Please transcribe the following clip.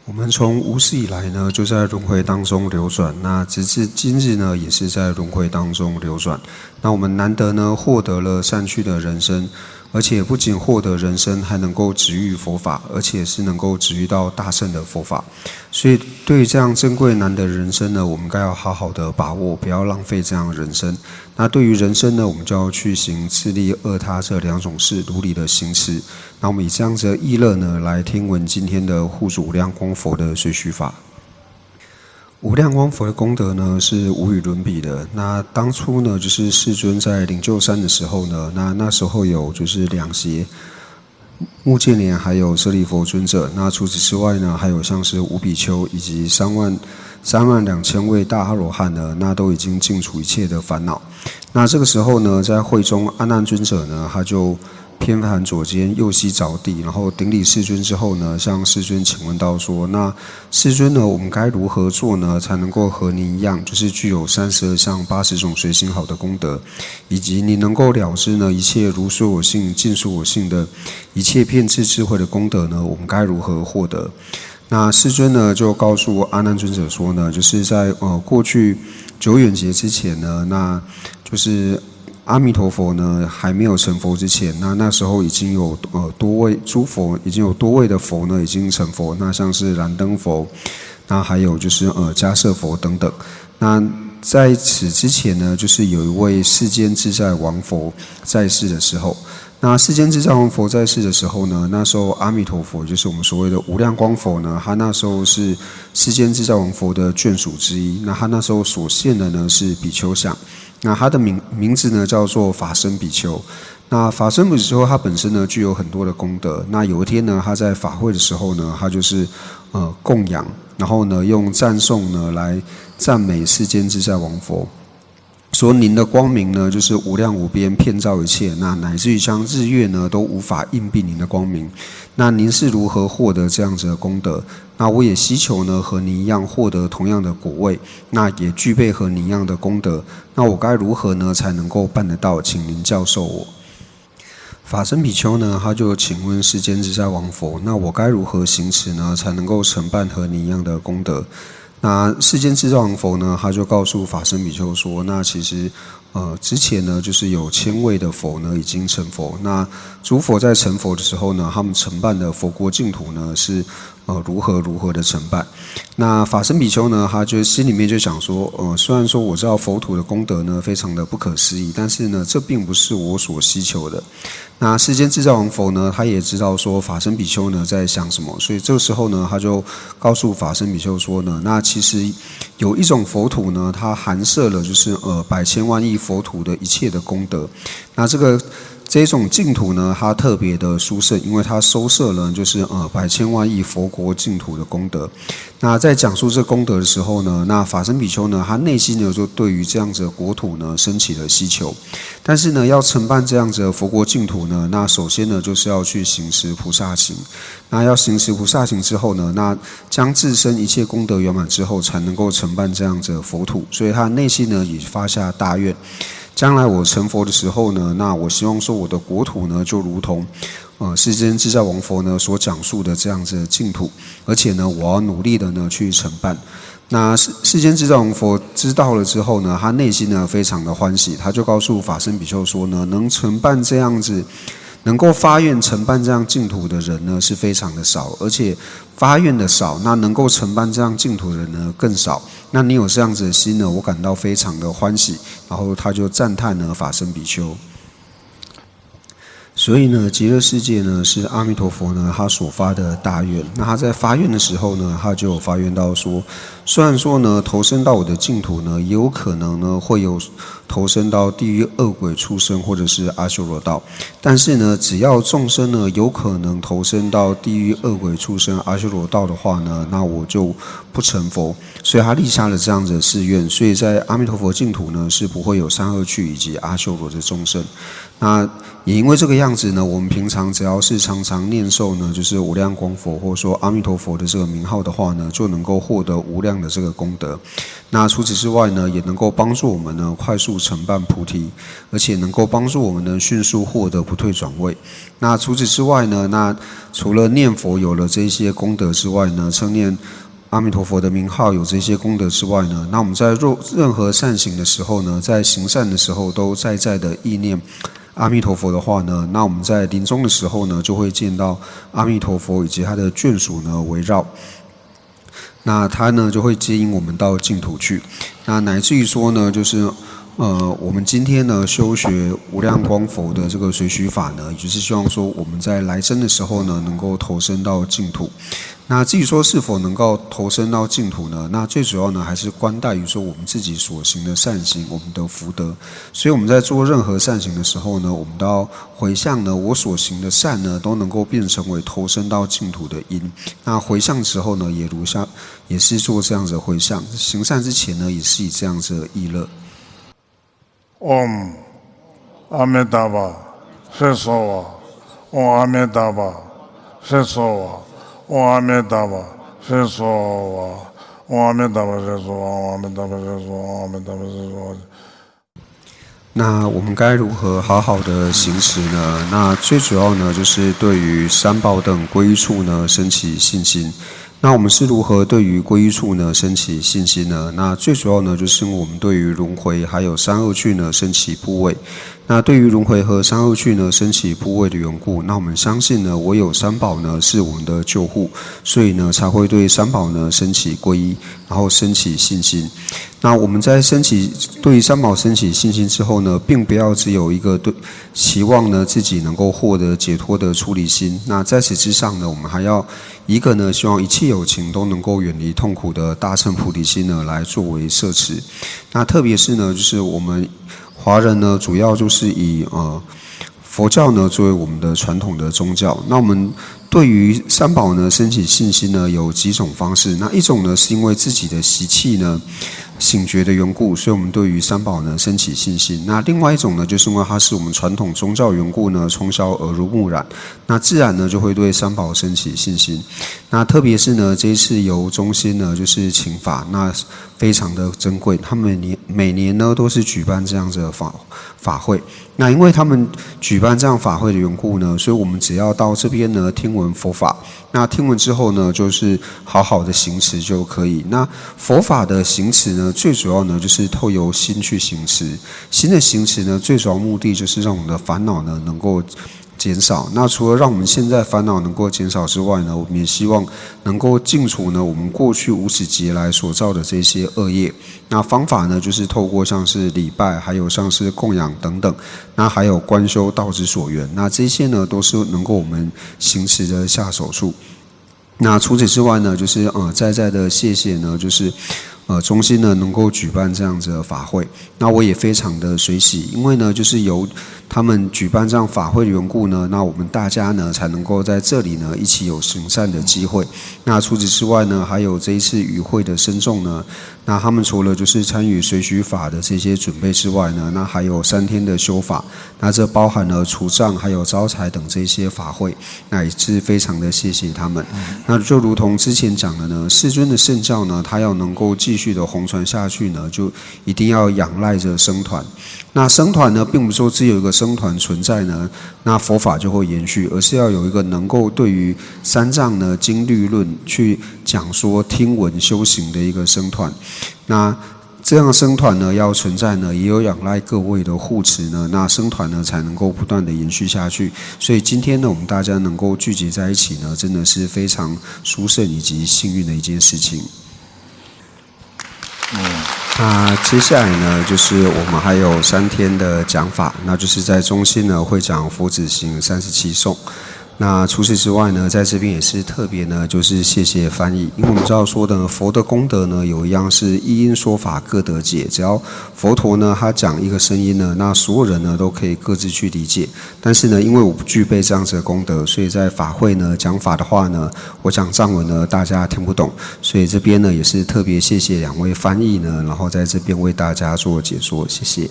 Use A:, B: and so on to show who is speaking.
A: 我们从无始以来呢，就在轮回当中流转。那直至今日呢，也是在轮回当中流转。那我们难得呢，获得了善趣的人生，而且不仅获得人生，还能够止遇佛法，而且是能够止遇到大乘的佛法。所以，对于这样珍贵难得的人生呢，我们该要好好的把握，不要浪费这样的人生。那对于人生呢，我们就要去行自利恶他这两种事，如理的行持。那我们以这样子的意乐呢，来听闻今天的护主无量光佛的随许法。无量光佛的功德呢，是无与伦比的。那当初呢，就是世尊在灵鹫山的时候呢，那时候有就是两胁目犍连还有舍利弗尊者。那除此之外呢，还有像是五比丘以及32000位大阿罗汉呢，那都已经尽除一切的烦恼。那这个时候呢，在会中阿难尊者呢，他就偏袒左肩，右膝着地，然后顶礼世尊之后呢，向世尊请问到说：那世尊呢，我们该如何做呢，才能够和您一样，就是具有32相80种随行好的功德，以及你能够了知呢一切如说我性、尽说我性的一切遍智智慧的功德呢，我们该如何获得？那世尊呢，就告诉阿难尊者说呢，就是在过去久远劫之前呢，那就是阿弥陀佛呢还没有成佛之前，那时候已经有多位诸佛，已经有多位的佛呢已经成佛，那像是燃灯佛，那还有就是迦叶佛等等。那在此之前呢，就是有一位世间自在王佛在世的时候。那世间自在王佛在世的时候呢，那时候阿弥陀佛就是我们所谓的无量光佛呢，他那时候是世间自在王佛的眷属之一。那他那时候所现的呢是比丘相。那他的名字呢叫做法身比丘。那法身比丘他本身呢具有很多的功德。那有一天呢，他在法会的时候呢，他就是供养，然后呢用赞颂呢来赞美世间自在王佛，说您的光明呢，就是无量无边，遍照一切，那乃至于像日月呢，都无法映蔽您的光明。那您是如何获得这样子的功德？那我也希求呢，和您一样获得同样的果位，那也具备和您一样的功德。那我该如何呢，才能够办得到？请您教授我。法身比丘呢，他就请问世间自在王佛：那我该如何行持呢，才能够承办和您一样的功德？那世间自在王佛呢，他就告诉法身比丘说：那其实之前呢，就是有1000位的佛呢已经成佛。那诸佛在成佛的时候呢，他们承办的佛国净土呢是如何的承办。那法身比丘呢，他就心里面就想说，虽然说我知道佛土的功德呢非常的不可思议，但是呢，这并不是我所希求的。那世间自在王佛呢，他也知道说法身比丘呢在想什么，所以这个时候呢，他就告诉法身比丘说呢，那其实有一种佛土呢，它含摄了就是百千万亿佛土的一切的功德。那这种净土呢，它特别的殊胜，因为它收摄了就是百千万亿佛国净土的功德。那在讲述这功德的时候呢，那法身比丘呢，他内心呢就对于这样子的国土呢升起了希求。但是呢，要承办这样子的佛国净土呢，那首先呢就是要去行持菩萨行。那要行持菩萨行之后呢，那将自身一切功德圆满之后，才能够承办这样子的佛土。所以他内心呢也发下大愿。将来我成佛的时候呢，那我希望说我的国土呢，就如同世间自在王佛呢所讲述的这样子的净土，而且呢，我要努力的呢去承办。那世间自在王佛知道了之后呢，他内心呢非常的欢喜，他就告诉法身比丘说呢，能承办这样子。能够发愿承办这样净土的人呢是非常的少，而且发愿的少，那能够承办这样净土的人呢更少。那你有这样子的心呢，我感到非常的欢喜。然后他就赞叹呢法身比丘。所以呢，极乐世界呢是阿弥陀佛呢他所发的大愿。那他在发愿的时候呢，他就有发愿到说，虽然说呢投身到我的净土呢，也有可能呢会有投身到地狱恶鬼畜生或者是阿修罗道，但是呢，只要众生呢有可能投身到地狱恶鬼畜生阿修罗道的话呢，那我就不成佛。所以他立下了这样子的誓愿。所以在阿弥陀佛净土呢是不会有三恶趣以及阿修罗的众生。那也因为这个样子呢，我们平常只要是常常念诵呢，就是无量光佛或者说阿弥陀佛的这个名号的话呢，就能够获得无量量的这个功德。那除此之外呢，也能够帮助我们呢快速成办菩提，而且能够帮助我们呢迅速获得不退转位。那除此之外呢，那除了念佛有了这些功德之外呢，称念阿弥陀佛的名号有这些功德之外呢，那我们在任何善行的时候呢，在行善的时候都在的意念阿弥陀佛的话呢，那我们在临终的时候呢，就会见到阿弥陀佛以及他的眷属呢围绕。那他呢就会接引我们到净土去，那乃至于说呢，就是我们今天呢修学无量光佛的这个随许法呢，也就是希望说我们在来生的时候呢，能够投身到净土。那至于说是否能够投身到净土呢？那最主要呢，还是关待于说我们自己所行的善行，我们的福德。所以我们在做任何善行的时候呢，我们都要回向呢，我所行的善呢，都能够变成为投身到净土的因。那回向之后呢，也是做这样子的回向。行善之前呢，也是以这样子的意乐。
B: Om Amitabha Shisova Om Amitabha Shisova Om Amitabha Shisova Om Amitabha Shisova Om Amitabha Shisova Om Amitabha Shisova。
A: 那我们该如何好好的行持呢？那最主要呢，就是对于三宝等皈依处呢，升起信心。那我们是如何对于皈依处呢升起信心呢？那最主要呢，就是我们对于轮回还有三恶趣呢升起怖畏。那对于轮回和三恶趣呢升起怖畏的缘故，那我们相信呢，唯有三宝呢是我们的救护，所以呢才会对三宝呢升起皈依，然后升起信心。那我们在对于三宝升起信心之后呢，并不要只有一个期望呢自己能够获得解脱的出离心。那在此之上呢，我们还要一个呢，希望一切有情都能够远离痛苦的大乘菩提心呢，来作为摄持。那特别是呢，就是我们华人呢，主要就是以佛教呢作为我们的传统的宗教。那我们对于三宝呢升起信心呢，有几种方式。那一种呢，是因为自己的习气呢醒觉的缘故，所以我们对于三宝呢升起信心。那另外一种呢，就是因为它是我们传统宗教缘故呢，从小耳濡目染，那自然呢就会对三宝升起信心。那特别是呢，这一次由中心呢就是请法，那非常的珍贵。他们每年呢都是举办这样子的法会。那因为他们举办这样法会的缘故呢，所以我们只要到这边呢听闻佛法。那听闻之后呢，就是好好的行持就可以。那佛法的行持呢，最主要呢就是透由心去行持。心的行持呢，最主要目的就是让我们的烦恼呢能够减少。那除了让我们现在烦恼能够减少之外呢，我们也希望能够净除呢我们过去无始劫来所造的这些恶业。那方法呢，就是透过像是礼拜，还有像是供养等等，那还有观修道之所缘，那这些呢都是能够我们行持的下手处。那除此之外呢，就是在的谢谢呢，就是中心呢能够举办这样子的法会。那我也非常的随喜，因为呢就是由他们举办这样法会的缘故呢，那我们大家呢才能够在这里呢一起有行善的机会。那除此之外呢，还有这一次与会的僧众呢，那他们除了就是参与随许法的这些准备之外呢，那还有3天的修法，那这包含了除障还有招财等这些法会，那也是非常的谢谢他们。那就如同之前讲的呢，世尊的圣教呢，它要能够继续的弘传下去呢，就一定要仰赖着僧团。那僧团呢，并不是说只有一个僧团存在呢，那佛法就会延续，而是要有一个能够对于三藏呢经律论去讲说听闻修行的一个僧团。那这样的僧团呢要存在呢，也有仰赖各位的护持呢，那僧团呢才能够不断的延续下去。所以今天呢，我们大家能够聚集在一起呢，真的是非常殊胜以及幸运的一件事情。那接下来呢，就是我们还有3天的讲法，那就是在中心呢会讲佛子行37颂。那除此之外呢，在这边也是特别呢，就是谢谢翻译，因为我们知道说的佛的功德呢，有一样是一因说法各得解，只要佛陀呢他讲一个声音呢，那所有人呢都可以各自去理解。但是呢，因为我不具备这样子的功德，所以在法会呢讲法的话呢，我讲藏文呢大家听不懂，所以这边呢也是特别谢谢2位翻译呢，然后在这边为大家做解说，谢谢。